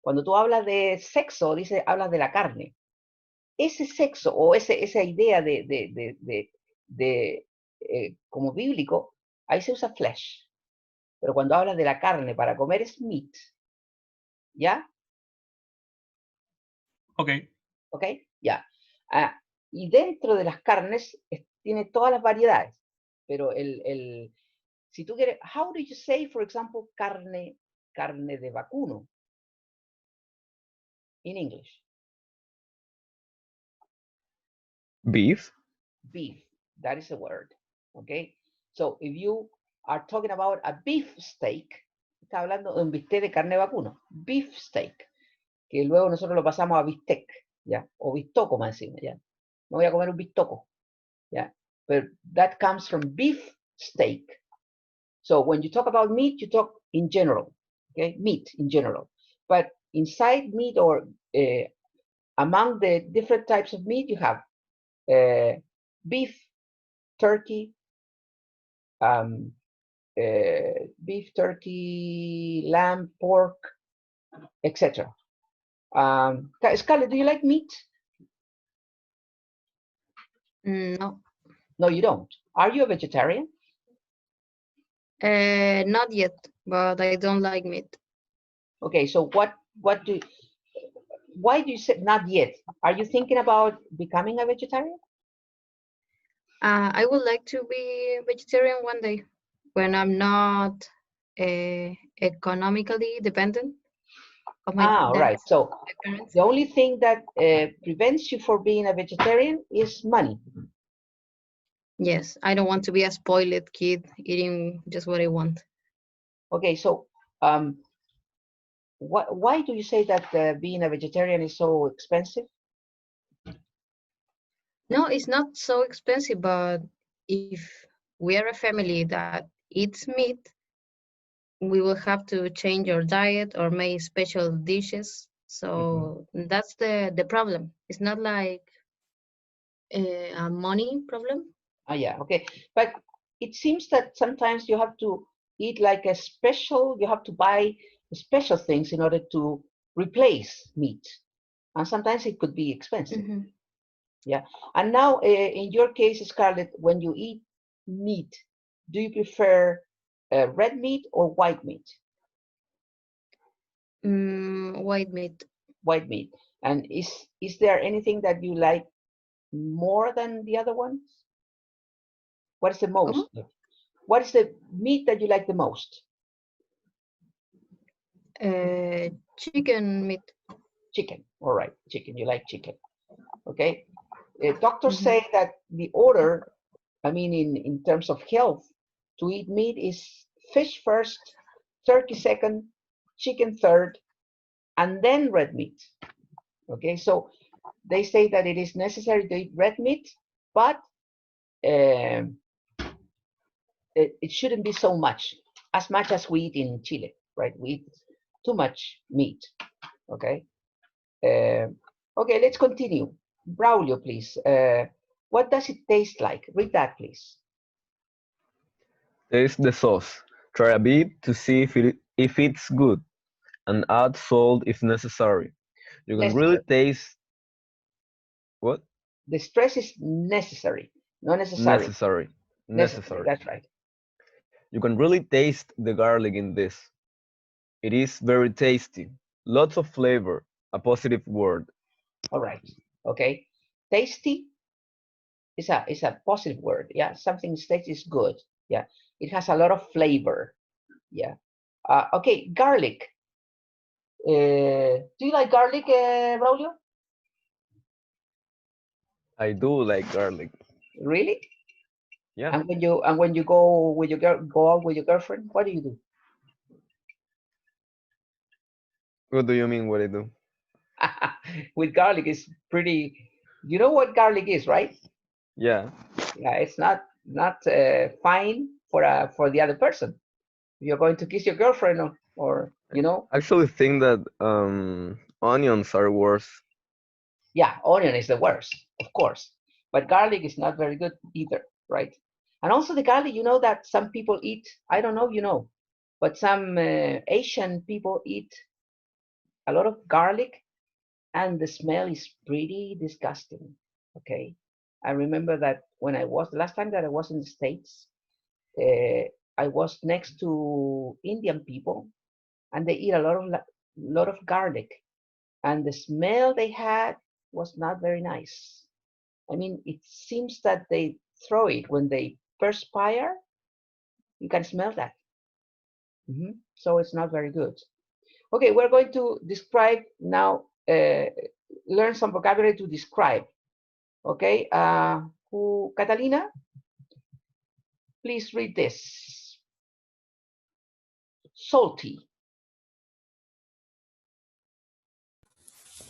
Cuando tú hablas de sexo, hablas de la carne. Ese sexo o esa idea como bíblico, ahí se usa flesh. Pero cuando hablas de la carne para comer es meat. ¿Ya? Ok. Ok, ya. Y dentro de las carnes tiene todas las variedades. Pero si tú quieres, how do you say, for example, carne de vacuno in English? Beef. Beef, that is a word. Okay, so if you are talking about a beef steak, está hablando de un bistec de carne vacuno, beef steak, que luego nosotros lo pasamos a bistec, ¿ya? O bistoco más encima, ¿ya? No voy a comer un bistoco, ¿ya? But that comes from beef steak. So when you talk about meat, you talk in general, okay? Meat in general. But inside meat or among the different types of meat, you have beef, turkey, beef, turkey, lamb, pork, etc. Scarlett, do you like meat? No. No, you don't. Are you a vegetarian? Not yet, but I don't like meat. Okay, so why do you say not yet? Are you thinking about becoming a vegetarian? I would like to be vegetarian one day when I'm not economically dependent of my All right. So parents. the only thing that prevents you from being a vegetarian is money. Yes, I don't want to be a spoiled kid eating just what I want. Okay, so why do you say that being a vegetarian is so expensive? No, it's not so expensive, but if we are a family that eats meat, we will have to change our diet or make special dishes. Hmm. So that's the problem. It's not like a money problem. Yeah, okay. But it seems that sometimes you have to eat like a special, you have to buy special things in order to replace meat. And sometimes it could be expensive. Hmm. Yeah. And now, in your case, Scarlett, when you eat meat, do you prefer red meat or white meat? White meat. White meat. And is there anything that you like more than the other ones? What is the most? ¿Cómo? What is the meat that you like the most? Chicken meat. Chicken. All right, chicken. You like chicken. Okay. Doctors Hmm. say that the order, I mean, in terms of health, to eat meat is fish first, turkey second, chicken third, and then red meat. Okay, so they say that it is necessary to eat red meat, but um, it shouldn't be so much as we eat in Chile, right? We eat too much meat. Okay. Okay, let's continue. Braulio, please. What does it taste like? Read that, please. Taste the sauce. Try a bit to see if it's good, and add salt if necessary. You can really Necessary. taste what? The stress is necessary, not necessary. Necessary. Necessary. Necessary. That's right. You can really taste the garlic in this. It is very tasty. Lots of flavor. A positive word. All right. Okay. Tasty is a positive word. Yeah. Something tasty is good. Yeah. It has a lot of flavor. Yeah. Okay. Garlic. Do you like garlic, Braulio? I do like garlic. Really? Yeah. And when you go with your go out with your girlfriend, what do you do? What do you mean what I do? With garlic is pretty. You know what garlic is, right? Yeah. Yeah, it's not fine for the other person. You're going to kiss your girlfriend, or I actually think that onions are worse. yeah, onion is the worst, of course, but garlic is not very good either, right? And also the garlic, that some people eat. I don't know, but some Asian people eat a lot of garlic, and the smell is pretty disgusting. Okay, I remember that when I was the last time that I was in the States, uh, I was next to Indian people, and they eat a lot of garlic, and the smell they had was not very nice. I mean, it seems that they throw it when they perspire. You can smell that. So it's not very good. Okay, we're going to describe now. Learn some vocabulary to describe. Okay, Catalina, please read this. Salty.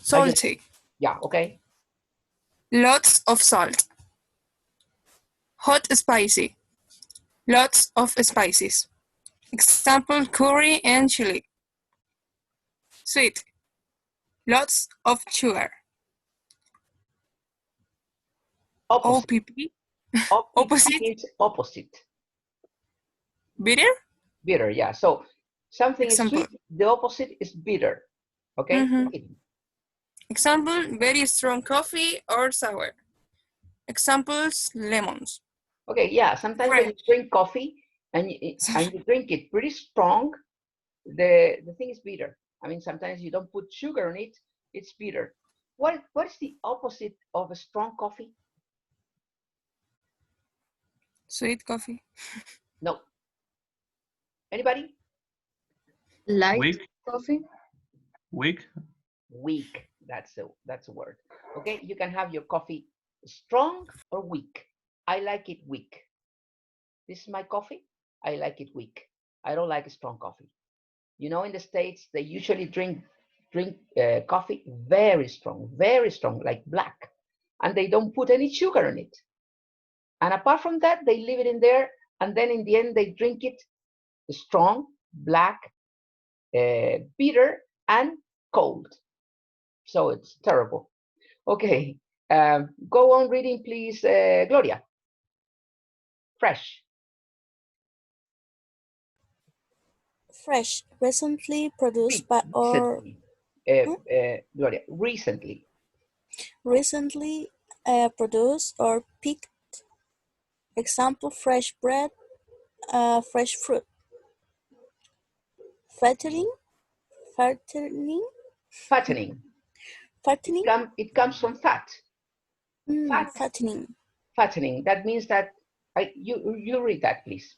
Salty. Yeah, okay. Lots of salt. Hot spicy. Lots of spices. Example, curry and chili. Sweet. Lots of sugar. Opposite. OPP. Opposite Opposite. means opposite. Bitter. Bitter, yeah. So something is Example. sweet, the opposite is bitter. Okay, continue. Example, very strong coffee or sour. Examples, lemons. Okay, yeah. Sometimes when you Fresh. drink coffee and you drink it pretty strong, the thing is bitter. I mean, sometimes you don't put sugar on it; it's bitter. What is the opposite of a strong coffee? Sweet coffee. No. Anybody? Light Weak, coffee. weak. Weak. That's a word. Okay, you can have your coffee strong or weak. I like it weak. This is my coffee. I like it weak. I don't like strong coffee. In the States, they usually drink coffee very strong, like black. and they don't put any sugar in it. And apart from that, they leave it in there, and then in the end, they drink it strong, black, bitter, and cold. So it's terrible. Okay, go on reading, please, Gloria. Fresh. Fresh, recently produced by or Gloria, recently. recently produced or picked. Example, fresh bread, fresh fruit. Fattening, fattening, Fattening. fattening, It comes from fat. Fat, fattening, fattening. That means that you read that, please.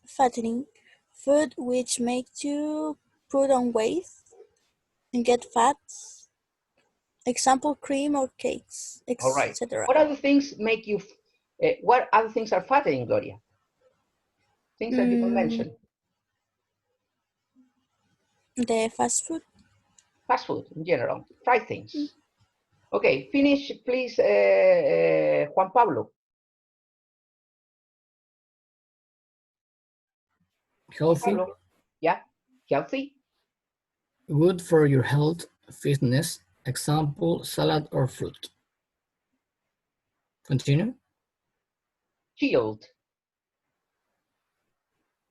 fattening. Food which makes you put on weight and get fats. Example, cream or cakes, All right. etc. What other things make you? What other things are fattening, Gloria? Things that you can mention. The fast food. Fast food in general, fried things. Okay, finish, please, Juan Pablo. Healthy, Pablo. Yeah, healthy. good for your health, fitness. Example, salad or fruit. Continue. Chilled.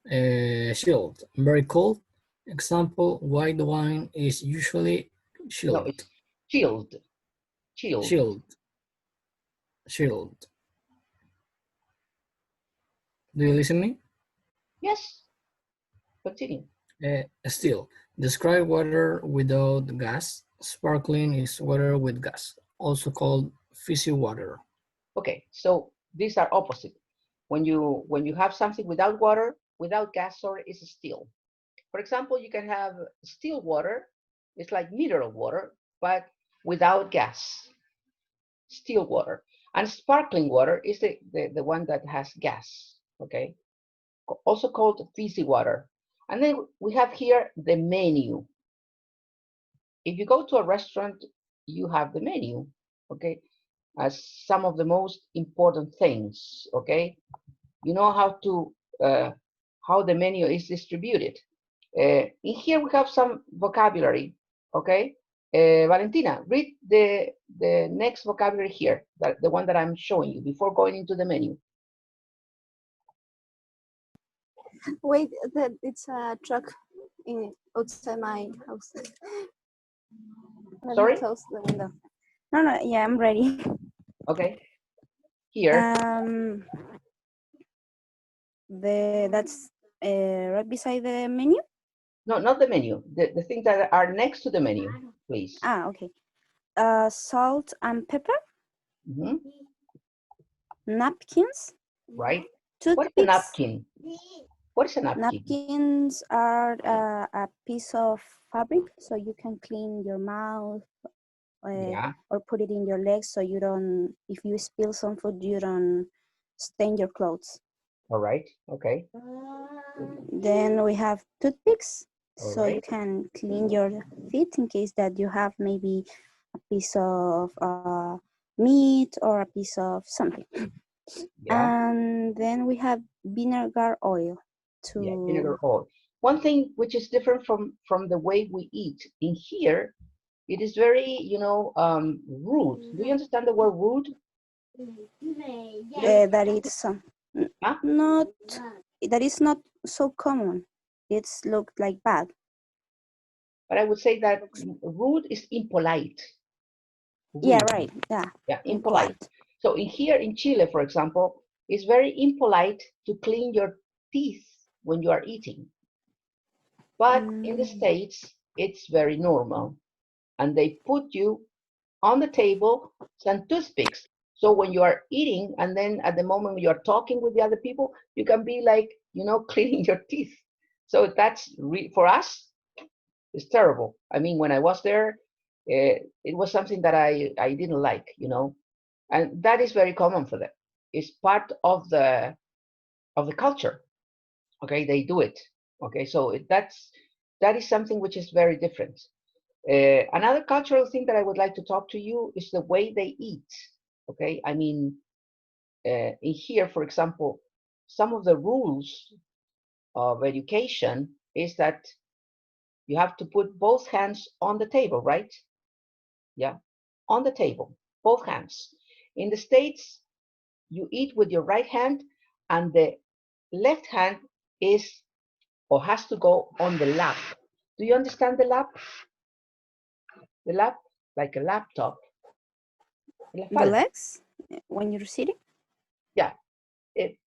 Chilled, very cold. Example, white wine is usually No, chilled. it's chilled. Chilled. Chilled. Chilled. Do you listen to me? Yes. Continue. Still, describe water without gas. Sparkling is water with gas, also called fizzy water. Okay, so these are opposite. When you have something without water, without gas, sorry, it's still. For example, you can have still water. It's like mineral water, but without gas. Still water. And sparkling water is the one that has gas. Okay, also called fizzy water. And then we have here the menu. If you go to a restaurant, you have the menu. Okay, as some of the most important things. Okay, you know how the menu is distributed. In here we have some vocabulary. Okay, Valentina, read the next vocabulary here, the one that I'm showing you before going into the menu. Wait, it's a truck outside my house. Let Sorry? me close the window. No, yeah, I'm ready. Okay, here. That's right beside the menu. No, not the menu. The things that are next to the menu, please. Okay. Salt and pepper. Mm-hmm. Napkins. Right. Toothpicks. What is a napkin? What is a napkin? Napkins are a piece of fabric, so you can clean your mouth or put it in your legs, so you don't, if you spill some food, you don't stain your clothes. All right. Okay. Then we have toothpicks, All so right. you can clean your feet in case that you have maybe a piece of meat or a piece of something. Yeah. And then we have vinegar oil. Vinegar oil. One thing which is different from the way we eat in here, it is very, rude. Do you understand the word rude? That it's not, that is not so common. It's looked like bad. But I would say that rude is impolite. Rude. Yeah, right. Yeah, impolite. So in here in Chile, for example, it's very impolite to clean your teeth when you are eating. But in the States, it's very normal. And they put you on the table some toothpicks. So when you are eating, and then at the moment you are talking with the other people, you can be like, cleaning your teeth. So that's for us, it's terrible. I mean, when I was there, it was something that I didn't like, and that is very common for them. It's part of the culture. Okay, they do it. Okay, so that is something which is very different. Another cultural thing that I would like to talk to you is the way they eat. Okay, I mean, in here, for example, some of the rules of education is that you have to put both hands on the table, right? Yeah, on the table, both hands. In the States, you eat with your right hand, and the left hand is or has to go on the lap. Do you understand the lap? The lap, like a laptop. La The falda. legs when you're sitting? Yeah,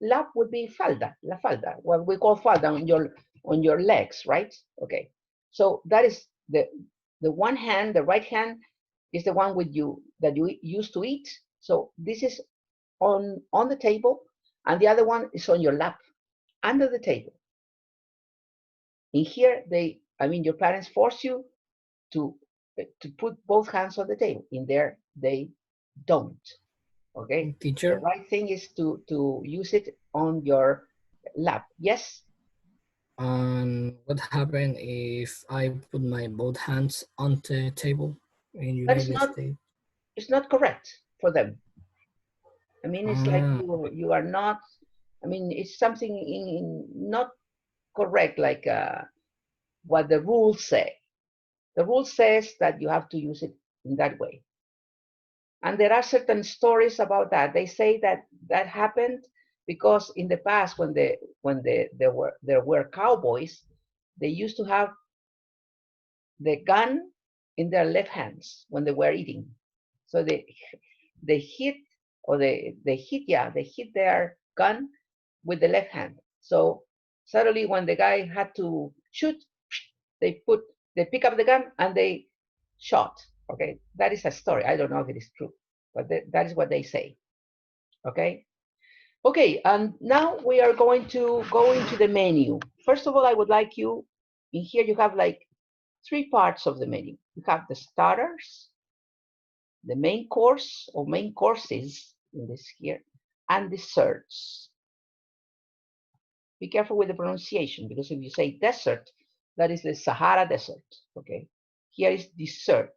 lap would be falda, la falda. What we call falda on your legs, right? Okay. So that is the one hand, the right hand is the one with you that you used to eat. So this is on the table, and the other one is on your lap, under the table. In here, your parents force you to put both hands on the table. In there, they don't. Okay. The Teacher, right thing is to use it on your lap. Yes. and what happened if I put my both hands on the table in That is United not. States? It's not correct for them. I mean, it's like Ah, you are not. I mean, it's something not correct, like what the rules say. The rule says that you have to use it in that way. And there are certain stories about that. They say that that happened because in the past, there were cowboys, they used to have the gun in their left hands when they were eating. So they hit they hit their gun with the left hand. So suddenly when the guy had to shoot, they pick up the gun and they shot. Okay, that is a story. I don't know if it is true, but that is what they say. Okay. Okay, and now we are going to go into the menu. First of all, I would like you, in here you have like three parts of the menu. You have the starters, the main course or main courses in this here, and desserts. Be careful with the pronunciation, because if you say dessert, that is the Sahara Desert. Okay, here is dessert.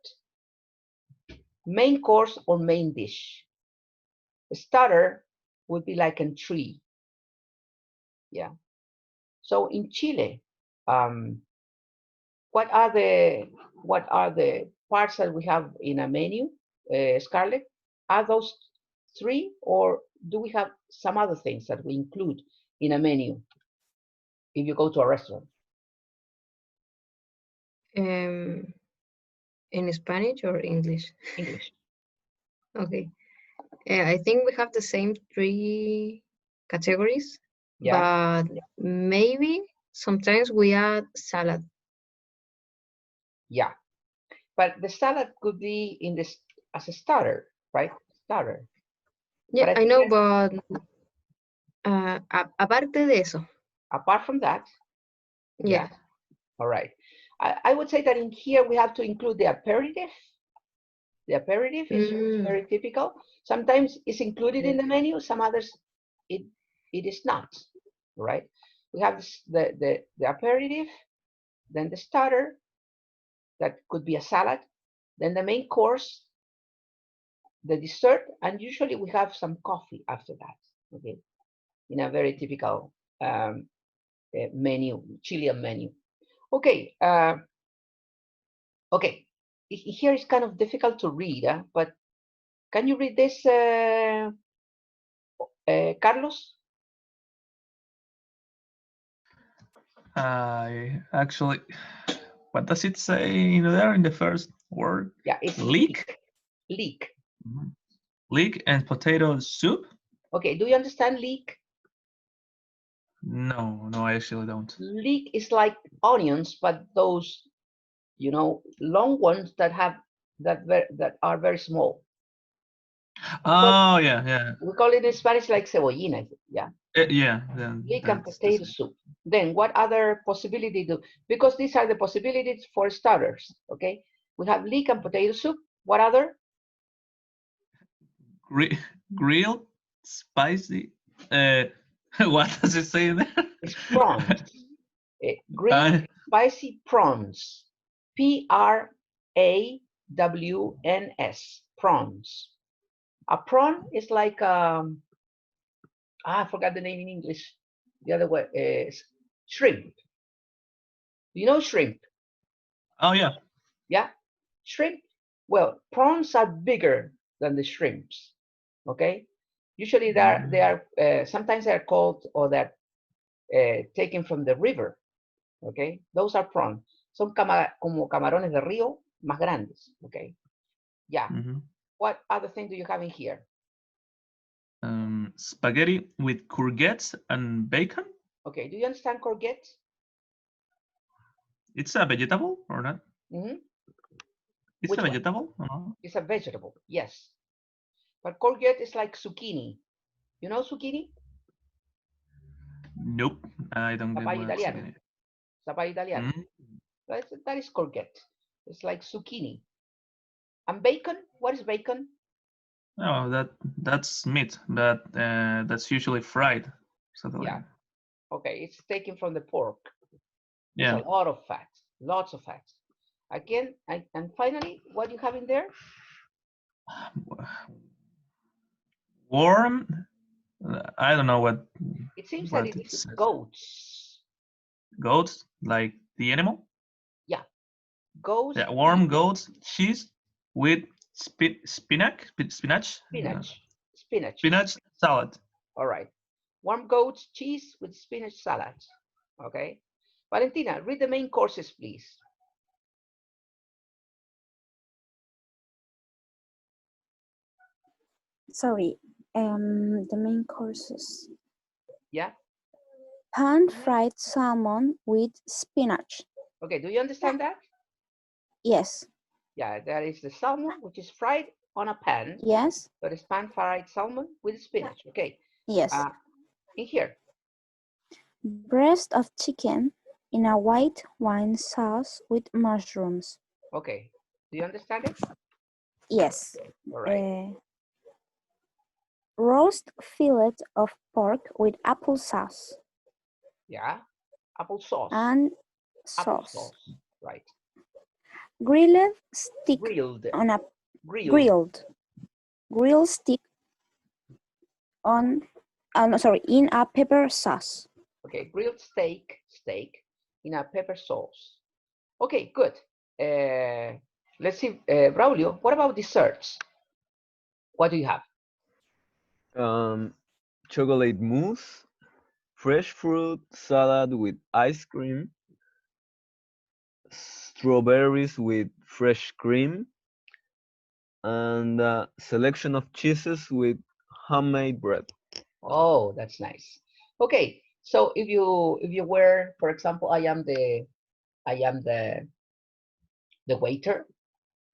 Main course or main dish. The starter would be like a tree. Yeah. So in Chile, what are the parts that we have in a menu, Scarlett? Are those three, or do we have some other things that we include in a menu if you go to a restaurant? In Spanish or English? English. Okay. I think we have the same three categories, Yeah. but maybe sometimes we add salad. Yeah. But the salad could be in this as a starter, right? Starter. Yeah, But I know, but aparte de eso, apart from that, yeah. all right. I would say that in here we have to include the aperitif. The aperitif is very typical. Sometimes it's included in the menu, some others it is not, right? We have the aperitif, then the starter, that could be a salad, then the main course, the dessert, and usually we have some coffee after that, okay? In a very typical menu, Chilean menu. Okay, okay. Here is kind of difficult to read, but can you read this, Carlos? I actually, what does it say in there in the first word? Yeah, it's Leek. Leek. Leek and potato soup. Okay, do you understand leek? No, I actually don't. Leek is like onions, but those, long ones that are very small. Oh, yeah. We call it in Spanish like cebollina. Yeah. Yeah. Leek and potato soup. Then what other possibility do? Because these are the possibilities for starters. Okay. We have leek and potato soup. What other? Grilled, spicy. What does it say there? It's prawns. Grilled spicy prawns. P-R-A-W-N-S, prawns. A prawn is like, I forgot the name in English. The other way is shrimp. You know shrimp? Oh yeah. Yeah, shrimp. Well, prawns are bigger than the shrimps. Okay, usually sometimes they're called, or they're taken from the river. Okay, those are prawns. Son como camarones de río más grandes. Okay, yeah. What other thing do you have in here? Spaghetti with courgettes and bacon. Okay, do you understand courgette? It's a vegetable or not? It's Which a one? vegetable or not? It's a vegetable, yes. But courgette is like zucchini. You know zucchini? Nope, I don't get Papaya what's italiano. in it. Papaya italiano. That is courgette. It's like zucchini. And bacon? What is bacon? Oh, that's meat, but that's usually fried. So Yeah. Okay, it's taken from the pork. Yeah. It's a lot of fat, lots of fat. Again, and finally, what do you have in there? Worm. I don't know what. It seems what that it it is says. goats. Goats, like the animal. Yeah, goats. Yeah, warm goats cheese with spinach. Spinach salad. All right. Warm goats cheese with spinach salad. Okay. Valentina, read the main courses, please. Sorry, the main courses. Yeah. Pan-fried salmon with spinach. Okay, do you understand that? Yes. Yeah, that is the salmon, which is fried on a pan. Yes. That is pan-fried salmon with spinach. Okay. Yes. In here. Breast of chicken in a white wine sauce with mushrooms. Okay. Do you understand it? Yes. All right. Roast fillet of pork with applesauce. Yeah. Applesauce. And sauce. Applesauce. Right. Grilled stick Grilled. on a Grilled. grilled stick on in a pepper sauce. Okay, grilled steak in a pepper sauce. Okay, good. Let's see, Braulio, what about desserts? What do you have? Chocolate mousse, fresh fruit salad with ice cream, strawberries with fresh cream, and a selection of cheeses with homemade bread. Oh, that's nice. Okay, so if you were, for example, I am the waiter,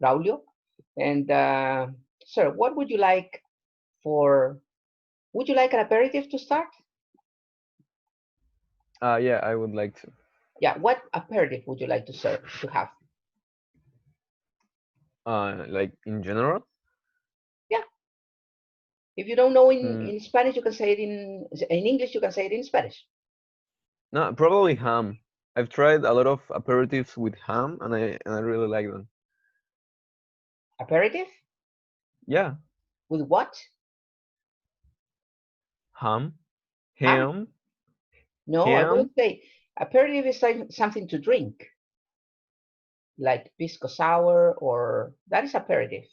Braulio, and sir, what would you like would you like an aperitif to start? Yeah, I would like to. Yeah, what aperitif would you like to have? Like in general? Yeah. If you don't know in Spanish, you can say it in English, you can say it in Spanish. No, probably ham. I've tried a lot of aperitifs with ham, and I really like them. Aperitif? Yeah. With what? Ham. Ham? No, ham. I wouldn't say. Aperitif is like something to drink, like pisco sour, or that is aperitif.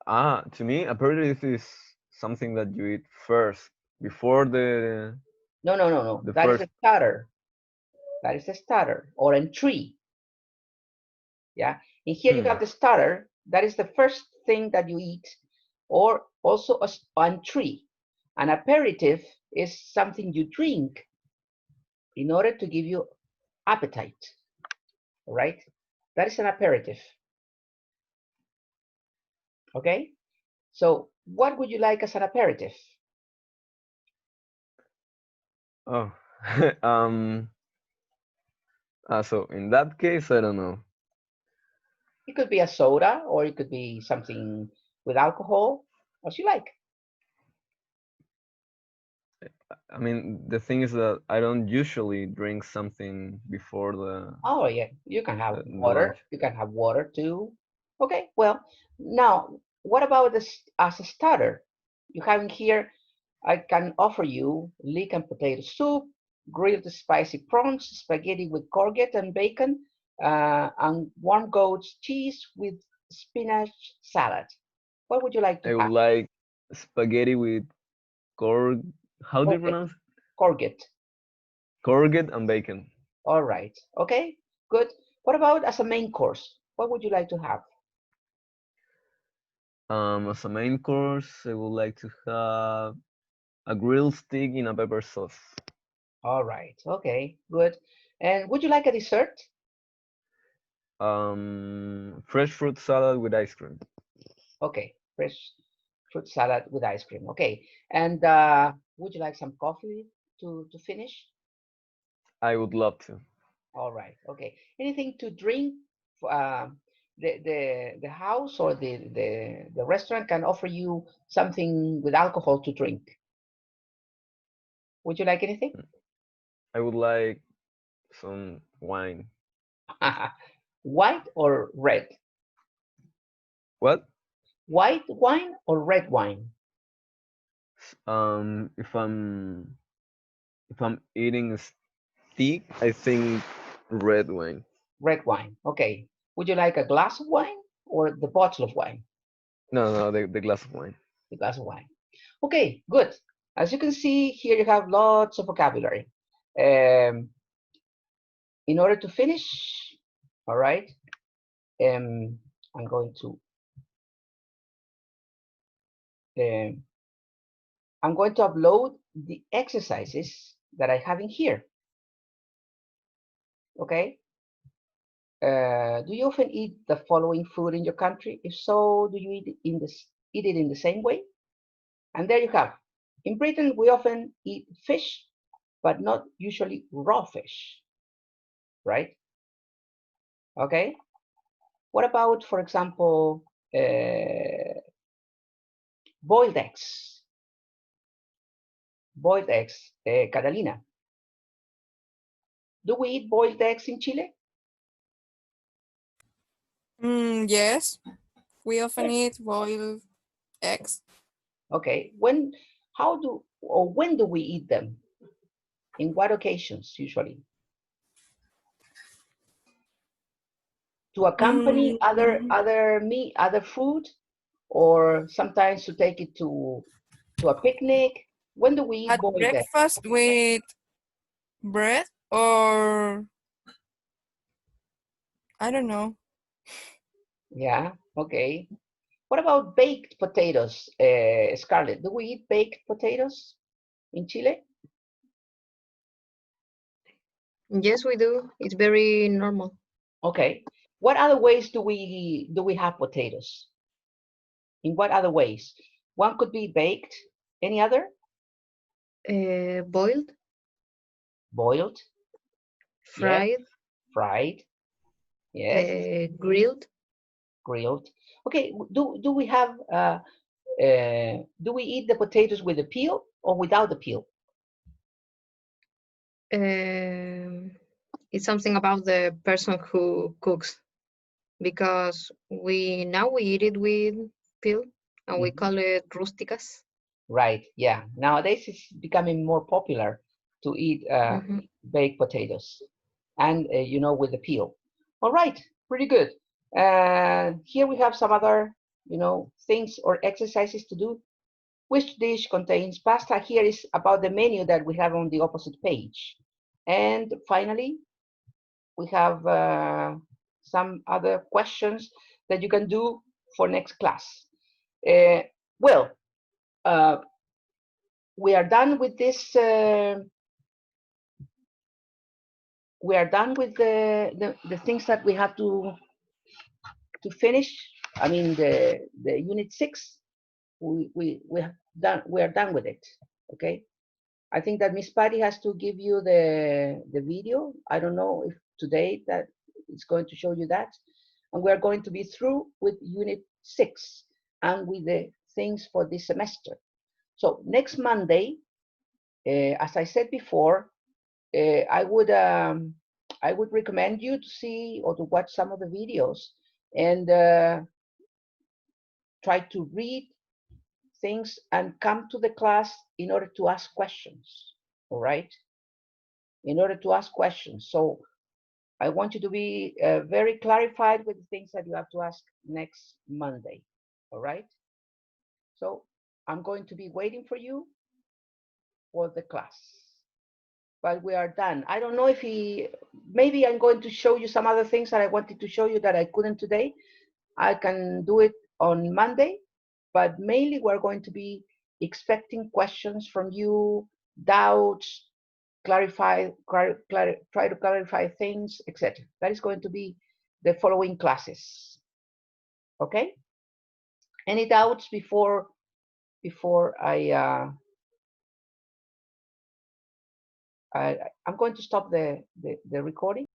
To me, aperitif is something that you eat first before the. No. That is a starter. That is a starter or entree. Yeah. And here you have the starter. That is the first thing that you eat, or also an entree. An aperitif is something you drink in order to give you appetite. All right. That is an aperitif. Okay. So what would you like as an aperitif? Oh. So in that case, I don't know. It could be a soda, or it could be something with alcohol, as you like. I mean, the thing is that I don't usually drink something before Oh yeah, you can have the water. lunch. You can have water too. Okay, well, now what about this as a starter? You have in here, I can offer you leek and potato soup, grilled spicy prawns, spaghetti with courgette and bacon, and warm goat's cheese with spinach salad. What would you like to I would have? like spaghetti with corg. How do you Courgette. pronounce it? Courgette. Courgette and bacon. All right. Okay, good. What about as a main course? What would you like to have? As a main course, I would like to have a grilled steak in a pepper sauce. All right. Okay, good. And would you like a dessert? Fresh fruit salad with ice cream. Okay, fresh fruit salad with ice cream. Okay. And would you like some coffee to finish? I would love to. All right. Okay. Anything to drink? The house or the restaurant can offer you something with alcohol to drink. Would you like anything? I would like some wine. White or red? What? White wine or red wine? If I'm eating steak, I think red wine. Red wine. Okay. Would you like a glass of wine or the bottle of wine? No, no, the glass of wine. The glass of wine. Okay, good. As you can see, here you have lots of vocabulary. Um, in order to finish, all right, I'm going to um, I'm going to upload the exercises that I have in here. Okay. Do you often eat the following food in your country? If so, do you eat it in the same way? And there you have. In Britain, we often eat fish, but not usually raw fish, right? Okay. What about, for example, boiled eggs? Boiled eggs, Catalina. Do we eat boiled eggs in Chile? Yes, we often eat boiled eggs. Okay. When do we eat them? In what occasions usually? To accompany Mm, other food, or sometimes to take it to a picnic. When do we eat at boiled eggs? breakfast with bread or I don't know. Yeah, okay. What about baked potatoes, Scarlett? Do we eat baked potatoes in Chile? Yes, we do. It's very normal. Okay. What other ways do we have potatoes? In what other ways? One could be baked. Any other? Boiled, Boiled. Yes. fried, Fried. Yes. grilled. Grilled. Okay. Do we have do we eat the potatoes with the peel or without the peel? Um, it's something about the person who cooks because we eat it with peel and we Mhm. call it rusticas. Right. Yeah. Nowadays it's becoming more popular to eat Hmm. baked potatoes and with the peel. All right. Pretty good. Here we have some other things or exercises to do. Which dish contains pasta? Here is about the menu that we have on the opposite page. And finally, we have some other questions that you can do for next class. Uh, well, uh, we are done with this. We are done with the things that we have to finish. I mean, the unit 6. We have done. We are done with it. Okay. I think that Miss Patty has to give you the video. I don't know if today that it's going to show you that. And we're going to be through with Unit 6 and with the things for this semester. So next Monday, As I said before, I would recommend you to see or to watch some of the videos and try to read things and come to the class in order to ask questions. All right? In order to ask questions. So I want you to be very clarified with the things that you have to ask next Monday. All right? So I'm going to be waiting for you for the class. But we are done. I don't know if maybe I'm going to show you some other things that I wanted to show you that I couldn't today. I can do it on Monday, but mainly we're going to be expecting questions from you, doubts, try to clarify things, etc. That is going to be the following classes. Okay? Any doubts before I'm going to stop the recording.